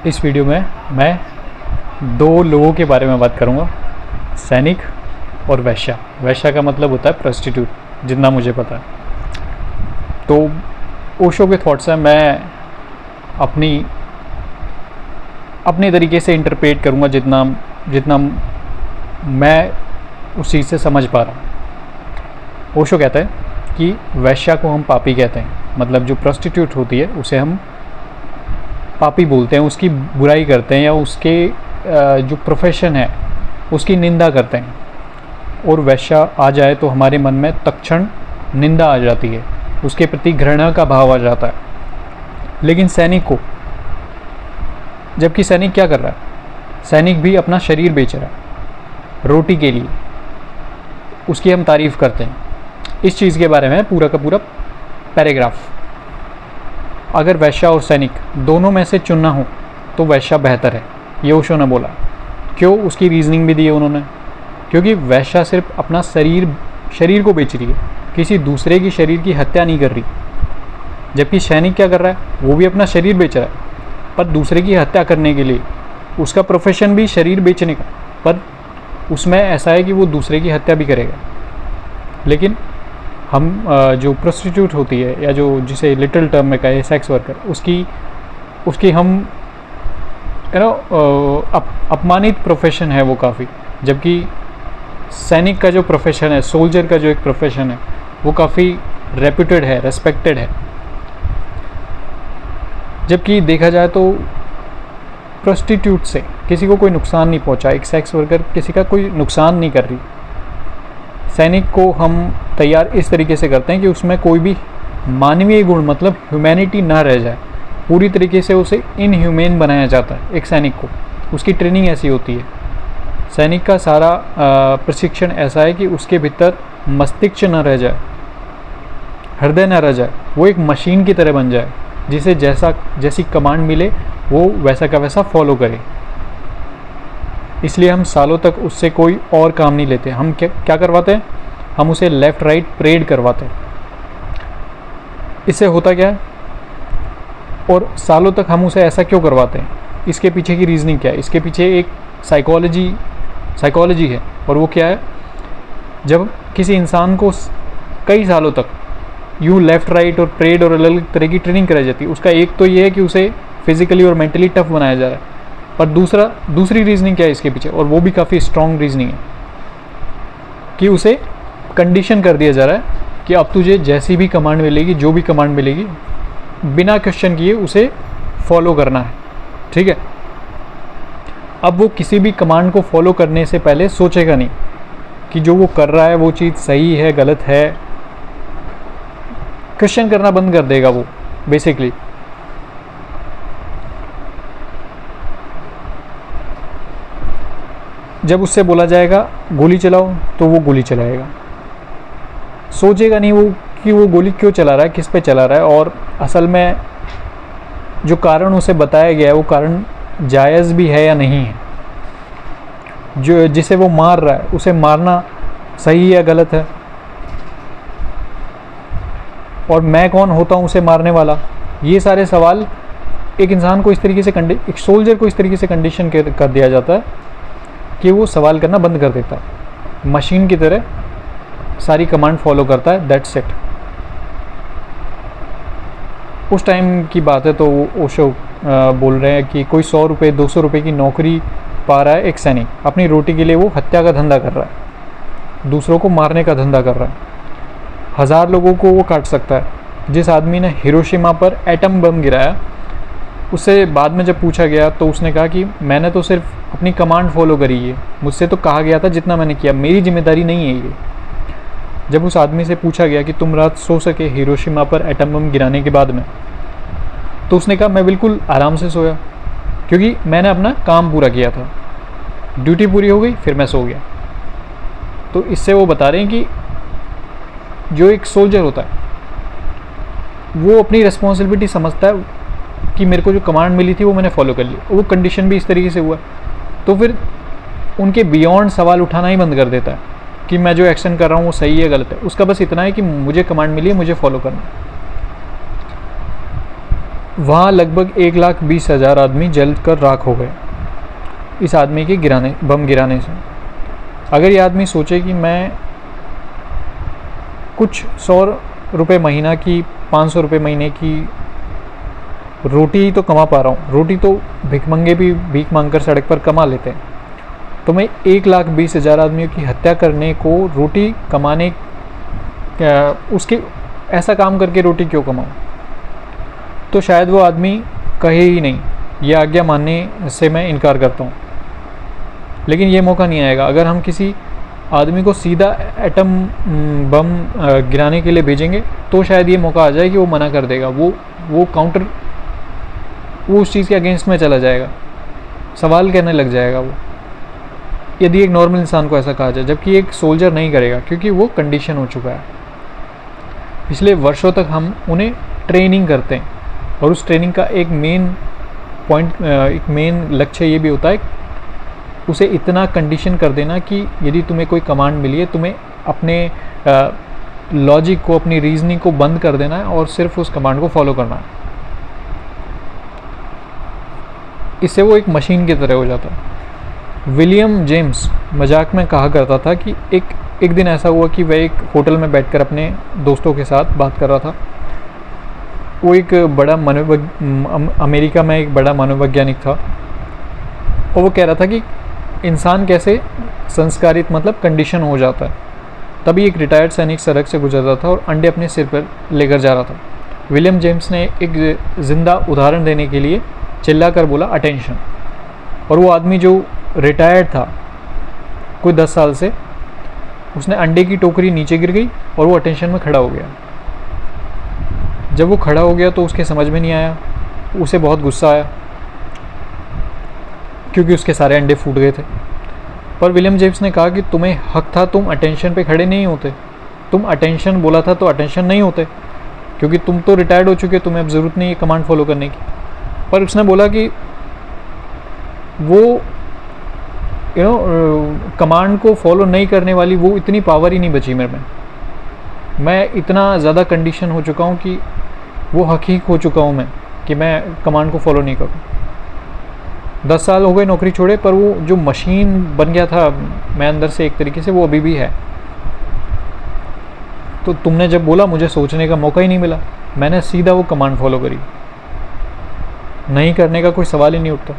इस वीडियो में मैं दो लोगों के बारे में बात करूंगा, सैनिक और वैश्या। वैश्या का मतलब होता है प्रोस्टिट्यूट, जितना मुझे पता है। तो ओशो के थॉट्स हैं, मैं अपनी तरीके से इंटरप्रेट करूंगा जितना मैं उस चीज़ से समझ पा रहा हूँ। ओशो कहता है कि वैश्या को हम पापी कहते हैं, मतलब जो प्रोस्टिट्यूट होती है उसे हम पापी बोलते हैं, उसकी बुराई करते हैं या उसके जो प्रोफेशन है उसकी निंदा करते हैं। और वैश्या आ जाए तो हमारे मन में तत्क्षण निंदा आ जाती है, उसके प्रति घृणा का भाव आ जाता है। लेकिन सैनिक को, जबकि सैनिक क्या कर रहा है, सैनिक भी अपना शरीर बेच रहा है रोटी के लिए, उसकी हम तारीफ़ करते हैं। इस चीज़ के बारे में पूरा का पूरा पैराग्राफ। अगर वैश्या और सैनिक दोनों में से चुनना हो तो वैश्या बेहतर है, ये ओशो ने बोला। क्यों, उसकी रीजनिंग भी दी है उन्होंने। क्योंकि वैश्या सिर्फ अपना शरीर को बेच रही है, किसी दूसरे की शरीर की हत्या नहीं कर रही। जबकि सैनिक क्या कर रहा है, वो भी अपना शरीर बेच रहा है पर दूसरे की हत्या करने के लिए। उसका प्रोफेशन भी शरीर बेचने का, पर उसमें ऐसा है कि वो दूसरे की हत्या भी करेगा। लेकिन हम जो प्रोस्टिट्यूट होती है या जो जिसे लिटिल टर्म में कहे सेक्स वर्कर, उसकी हम अपमानित प्रोफेशन है वो काफ़ी। जबकि सैनिक का जो प्रोफेशन है, सोल्जर का जो एक प्रोफेशन है, वो काफ़ी रेप्यूटेड है, रेस्पेक्टेड है। जबकि देखा जाए तो प्रोस्टिट्यूट से किसी को कोई नुकसान नहीं पहुंचा, एक सेक्स वर्कर किसी का कोई नुकसान नहीं कर रही। सैनिक को हम तैयार इस तरीके से करते हैं कि उसमें कोई भी मानवीय गुण, मतलब ह्यूमैनिटी ना रह जाए। पूरी तरीके से उसे इनह्यूमेन बनाया जाता है एक सैनिक को। उसकी ट्रेनिंग ऐसी होती है। सैनिक का सारा प्रशिक्षण ऐसा है कि उसके भीतर मस्तिष्क न रह जाए, हृदय न रह जाए, वो एक मशीन की तरह बन जाए, जिसे जैसी कमांड मिले वो वैसा का वैसा फॉलो करे। इसलिए हम सालों तक उससे कोई और काम नहीं लेते। हम क्या करवाते हैं, हम उसे लेफ़्ट राइट परेड करवाते हैं। इससे होता क्या है, और सालों तक हम उसे ऐसा क्यों करवाते हैं, इसके पीछे की रीज़निंग क्या है। इसके पीछे एक साइकोलॉजी है। और वो क्या है, जब किसी इंसान को कई सालों तक यूँ लेफ़्ट राइट और परेड और अलग अलग तरह की ट्रेनिंग कराई जाती है, उसका एक तो ये है कि उसे फिज़िकली और मेंटली टफ बनाया जा रहा है। पर दूसरी रीजनिंग क्या है इसके पीछे, और वो भी काफ़ी स्ट्रॉन्ग रीजनिंग है, कि उसे कंडीशन कर दिया जा रहा है कि अब तुझे जैसी भी कमांड मिलेगी, जो भी कमांड मिलेगी, बिना क्वेश्चन किए उसे फॉलो करना है। ठीक है। अब वो किसी भी कमांड को फॉलो करने से पहले सोचेगा नहीं कि जो वो कर रहा है वो चीज़ सही है गलत है। क्वेश्चन करना बंद कर देगा वो बेसिकली। जब उससे बोला जाएगा गोली चलाओ तो वो गोली चलाएगा। सोचेगा नहीं वो कि वो गोली क्यों चला रहा है, किस पे चला रहा है, और असल में जो कारण उसे बताया गया है वो कारण जायज़ भी है या नहीं है। जो जिसे वो मार रहा है उसे मारना सही या गलत है, और मैं कौन होता हूँ उसे मारने वाला। ये सारे सवाल एक इंसान को इस तरीके से एक सोल्जर को इस तरीके से कंडीशन कर दिया जाता है कि वो सवाल करना बंद कर देता है, मशीन की तरह सारी कमांड फॉलो करता है, दैट्स इट। उस टाइम की बात है तो ओशो बोल रहे हैं कि कोई 100 रुपये 200 रुपये की नौकरी पा रहा है एक सैनिक, अपनी रोटी के लिए वो हत्या का धंधा कर रहा है, दूसरों को मारने का धंधा कर रहा है। 1000 लोगों को वो काट सकता है। जिस आदमी ने हिरोशिमा पर एटम बम गिराया, उससे बाद में जब पूछा गया तो उसने कहा कि मैंने तो सिर्फ अपनी कमांड फॉलो करी है, मुझसे तो कहा गया था जितना मैंने किया, मेरी जिम्मेदारी नहीं है ये। जब उस आदमी से पूछा गया कि तुम रात सो सके हिरोशिमा पर एटम बम गिराने के बाद में, तो उसने कहा मैं बिल्कुल आराम से सोया, क्योंकि मैंने अपना काम पूरा किया था, ड्यूटी पूरी हो गई, फिर मैं सो गया। तो इससे वो बता रहे हैं कि जो एक सोल्जर होता है वो अपनी रिस्पॉन्सिबिलिटी समझता है कि मेरे को जो कमांड मिली थी वो मैंने फॉलो कर ली, वो कंडीशन भी इस तरीके से हुआ, तो फिर उनके बियॉन्ड सवाल उठाना ही बंद कर देता है कि मैं जो एक्शन कर रहा हूँ वो सही है गलत है। उसका बस इतना है कि मुझे कमांड मिली है, मुझे फॉलो करना। वहाँ लगभग 1,20,000 आदमी जल कर राख हो गए इस आदमी के बम गिराने से। अगर ये आदमी सोचे कि मैं कुछ 100 रुपये महीना की, 500 रुपये महीने की रोटी ही तो कमा पा रहा हूँ, रोटी तो भिखमंगे भी भीख मांगकर सड़क पर कमा लेते हैं, तो मैं 1,20,000 आदमियों की हत्या करने को रोटी कमाने उसके ऐसा काम करके रोटी क्यों कमाऊँ? तो शायद वो आदमी कहे ही नहीं, ये आज्ञा मानने से मैं इनकार करता हूँ। लेकिन ये मौका नहीं आएगा अगर हम किसी आदमी को सीधा एटम बम गिराने के लिए भेजेंगे, तो शायद ये मौका आ जाए कि वो मना कर देगा, वो काउंटर, वो उस चीज़ के अगेंस्ट में चला जाएगा, सवाल करने लग जाएगा वो, यदि एक नॉर्मल इंसान को ऐसा कहा जाए, जबकि एक सोल्जर नहीं करेगा क्योंकि वो कंडीशन हो चुका है। इसलिए वर्षों तक हम उन्हें ट्रेनिंग करते हैं, और उस ट्रेनिंग का एक मेन लक्ष्य ये भी होता है उसे इतना कंडीशन कर देना कि यदि तुम्हें कोई कमांड मिली है, तुम्हें अपने लॉजिक को, अपनी रीजनिंग को बंद कर देना है और सिर्फ उस कमांड को फॉलो करना है। इससे वो एक मशीन की तरह हो जाता है। विलियम जेम्स मजाक में कहा करता था कि एक दिन ऐसा हुआ कि वह एक होटल में बैठकर अपने दोस्तों के साथ बात कर रहा था। वो एक बड़ा अमेरिका में एक बड़ा मनोवैज्ञानिक था, और वो कह रहा था कि इंसान कैसे संस्कारित, मतलब कंडीशन हो जाता है। तभी एक रिटायर्ड सैनिक सड़क से गुजर रहा था और अंडे अपने सिर पर लेकर जा रहा था। विलियम जेम्स ने एक जिंदा उदाहरण देने के लिए चिल्ला कर बोला, अटेंशन। और वो आदमी जो रिटायर्ड था कोई 10 साल से, उसने अंडे की टोकरी नीचे गिर गई और वो अटेंशन में खड़ा हो गया। जब वो खड़ा हो गया तो उसके समझ में नहीं आया, उसे बहुत गुस्सा आया क्योंकि उसके सारे अंडे फूट गए थे। पर विलियम जेम्स ने कहा कि तुम्हें हक था, तुम अटेंशन पे खड़े नहीं होते, तुम अटेंशन बोला था तो अटेंशन नहीं होते, क्योंकि तुम तो रिटायर्ड हो चुके, तुम्हें अब ज़रूरत नहीं है कमांड फॉलो करने की। पर उसने बोला कि वो कमांड को फॉलो नहीं करने वाली वो इतनी पावर ही नहीं बची मेरे में, मैं इतना ज़्यादा कंडीशन हो चुका हूँ कि वो हकीक हो चुका हूँ मैं कि मैं कमांड को फॉलो नहीं करूँ। 10 साल हो गए नौकरी छोड़े, पर वो जो मशीन बन गया था मैं अंदर से एक तरीके से, वो अभी भी है। तो तुमने जब बोला मुझे सोचने का मौका ही नहीं मिला, मैंने सीधा वो कमांड फॉलो करी, नहीं करने का कोई सवाल ही नहीं उठता।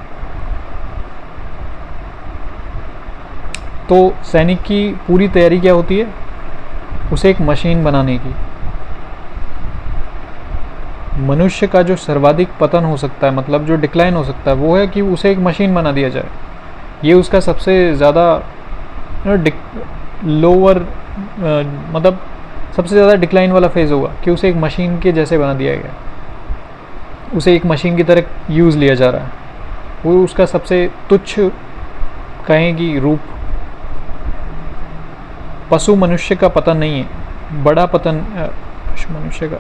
तो सैनिक की पूरी तैयारी क्या होती है? उसे एक मशीन बनाने की। मनुष्य का जो सर्वाधिक पतन हो सकता है, मतलब जो डिक्लाइन हो सकता है, वो है कि उसे एक मशीन बना दिया जाए। ये उसका सबसे ज़्यादा लोअर, मतलब सबसे ज़्यादा डिक्लाइन वाला फेज़ होगा कि उसे एक मशीन के जैसे बना दिया गया, उसे एक मशीन की तरह यूज़ लिया जा रहा है। वो उसका सबसे तुच्छ कहेंगी रूप। पशु मनुष्य का पतन नहीं है, बड़ा पतन पशु मनुष्य का।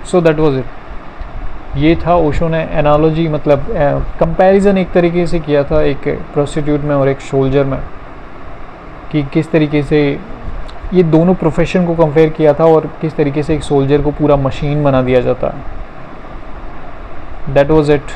So that was it. ये था ओशो ने एनालॉजी, मतलब कंपैरिजन एक तरीके से किया था एक प्रोस्टिट्यूट में और एक सोल्जर में, कि किस तरीके से ये दोनों प्रोफेशन को कंपेयर किया था और किस तरीके से एक सोल्जर को पूरा मशीन बना दिया जाता है। That was it.